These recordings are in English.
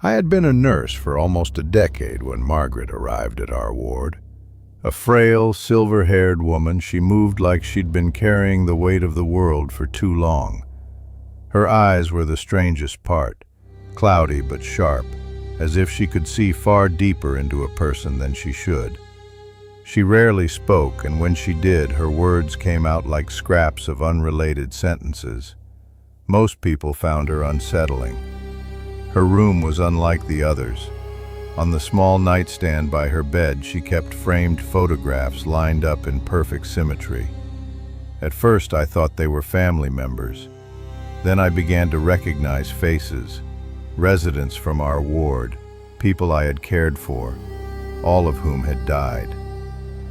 I had been a nurse for almost a decade when Margaret arrived at our ward. A frail, silver-haired woman, she moved like she'd been carrying the weight of the world for too long. Her eyes were the strangest part, cloudy but sharp, as if she could see far deeper into a person than she should. She rarely spoke, and when she did, her words came out like scraps of unrelated sentences. Most people found her unsettling. Her room was unlike the others. On the small nightstand by her bed, she kept framed photographs lined up in perfect symmetry. At first, I thought they were family members. Then I began to recognize faces, residents from our ward, people I had cared for, all of whom had died.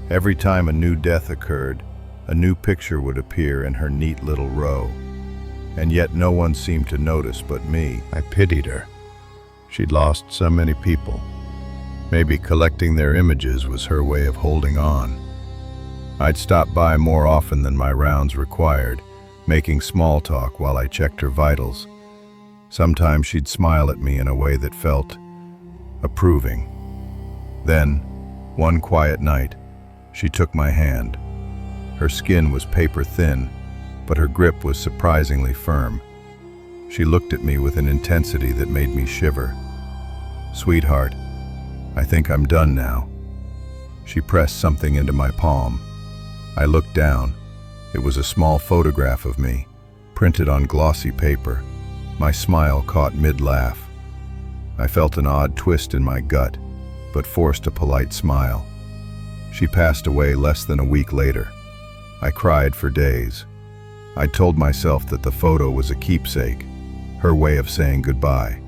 Every time a new death occurred, a new picture would appear in her neat little row. And yet no one seemed to notice but me. I pitied her. She'd lost so many people. Maybe collecting their images was her way of holding on. I'd stop by more often than my rounds required, making small talk while I checked her vitals. Sometimes she'd smile at me in a way that felt approving. Then, one quiet night, she took my hand. Her skin was paper thin, but her grip was surprisingly firm. She looked at me with an intensity that made me shiver. "Sweetheart, I think I'm done now." She pressed something into my palm. I looked down. It was a small photograph of me, printed on glossy paper. My smile caught mid-laugh. I felt an odd twist in my gut, but forced a polite smile. She passed away less than a week later. I cried for days. I told myself that the photo was a keepsake, her way of saying goodbye.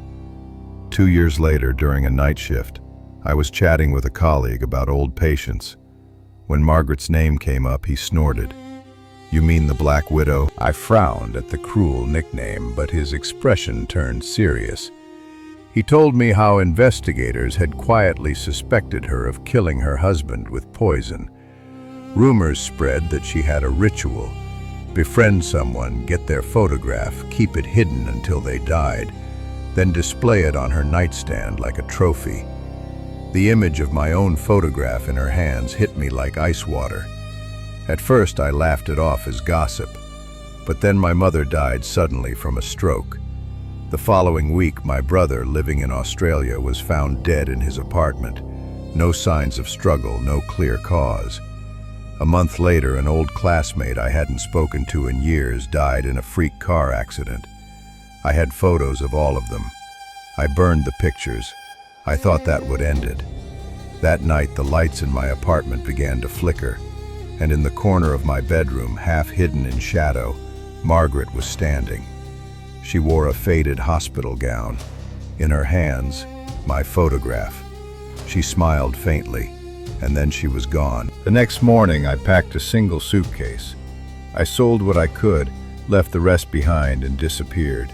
2 years later, during a night shift, I was chatting with a colleague about old patients. When Margaret's name came up, he snorted. "You mean the Black Widow?" I frowned at the cruel nickname, but his expression turned serious. He told me how investigators had quietly suspected her of killing her husband with poison. Rumors spread that she had a ritual: befriend someone, get their photograph, keep it hidden until they died, then display it on her nightstand like a trophy. The image of my own photograph in her hands hit me like ice water. At first I laughed it off as gossip, but then my mother died suddenly from a stroke. The following week, my brother, living in Australia, was found dead in his apartment. No signs of struggle, no clear cause. A month later, an old classmate I hadn't spoken to in years died in a freak car accident. I had photos of all of them. I burned the pictures. I thought that would end it. That night, the lights in my apartment began to flicker, and in the corner of my bedroom, half hidden in shadow, Margaret was standing. She wore a faded hospital gown. In her hands, my photograph. She smiled faintly, and then she was gone. The next morning, I packed a single suitcase. I sold what I could, left the rest behind, and disappeared.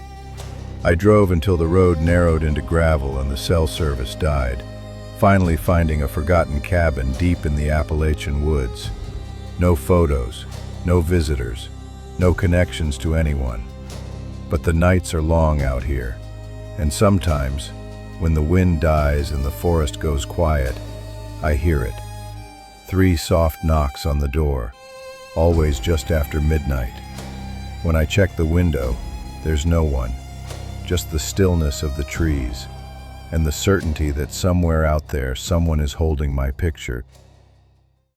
I drove until the road narrowed into gravel and the cell service died, finally finding a forgotten cabin deep in the Appalachian woods. No photos, no visitors, no connections to anyone. But the nights are long out here, and sometimes, when the wind dies and the forest goes quiet, I hear it. 3 soft knocks on the door, always just after midnight. When I check the window, there's no one, just the stillness of the trees, and the certainty that somewhere out there someone is holding my picture.